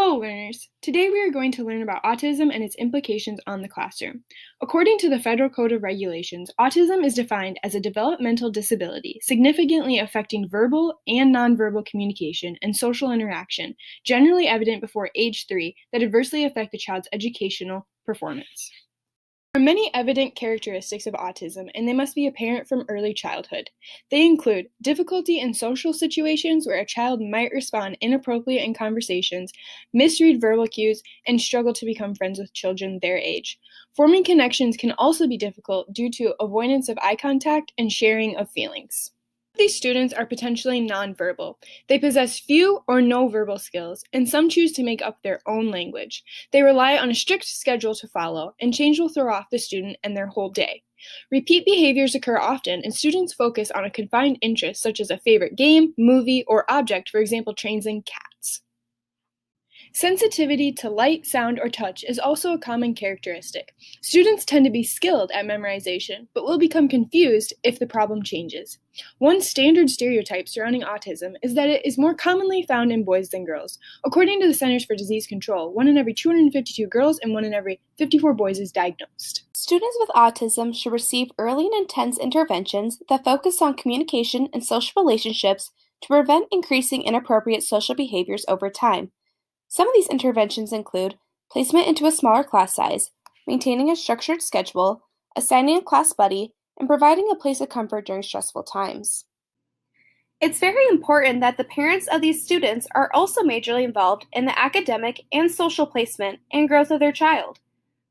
Hello learners! Today we are going to learn about autism and its implications on the classroom. According to the Federal Code of Regulations, autism is defined as a developmental disability significantly affecting verbal and nonverbal communication and social interaction, generally evident before age 3, that adversely affect the child's educational performance. There are many evident characteristics of autism, and they must be apparent from early childhood. They include difficulty in social situations where a child might respond inappropriately in conversations, misread verbal cues, and struggle to become friends with children their age. Forming connections can also be difficult due to avoidance of eye contact and sharing of feelings. These students are potentially nonverbal. They possess few or no verbal skills, and some choose to make up their own language. They rely on a strict schedule to follow, and change will throw off the student and their whole day. Repeat behaviors occur often, and students focus on a confined interest such as a favorite game, movie, or object, for example, trains and cats. Sensitivity to light, sound, or touch is also a common characteristic. Students tend to be skilled at memorization, but will become confused if the problem changes. One standard stereotype surrounding autism is that it is more commonly found in boys than girls. According to the Centers for Disease Control, 1 in every 252 girls and 1 in every 54 boys is diagnosed. Students with autism should receive early and intense interventions that focus on communication and social relationships to prevent increasing inappropriate social behaviors over time. Some of these interventions include placement into a smaller class size, maintaining a structured schedule, assigning a class buddy, and providing a place of comfort during stressful times. It's very important that the parents of these students are also majorly involved in the academic and social placement and growth of their child.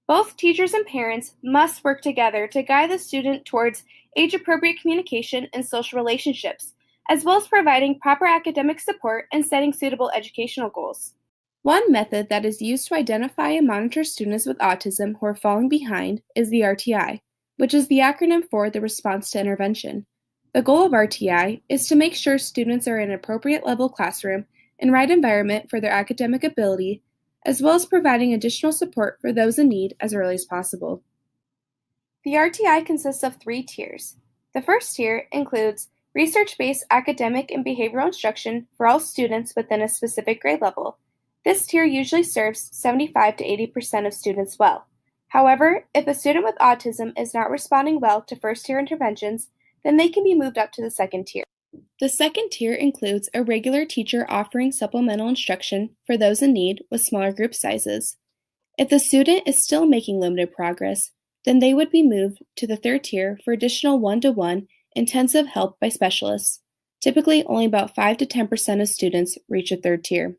Both teachers and parents must work together to guide the student towards age-appropriate communication and social relationships, as well as providing proper academic support and setting suitable educational goals. One method that is used to identify and monitor students with autism who are falling behind is the RTI, which is the acronym for the Response to Intervention. The goal of RTI is to make sure students are in an appropriate level classroom and right environment for their academic ability, as well as providing additional support for those in need as early as possible. The RTI consists of 3 tiers. The first tier includes research-based academic and behavioral instruction for all students within a specific grade level. This tier usually serves 75 to 80% of students well. However, if a student with autism is not responding well to first-tier interventions, then they can be moved up to the second tier. The second tier includes a regular teacher offering supplemental instruction for those in need with smaller group sizes. If the student is still making limited progress, then they would be moved to the third tier for additional one-to-one intensive help by specialists. Typically, only about 5 to 10% of students reach a third tier.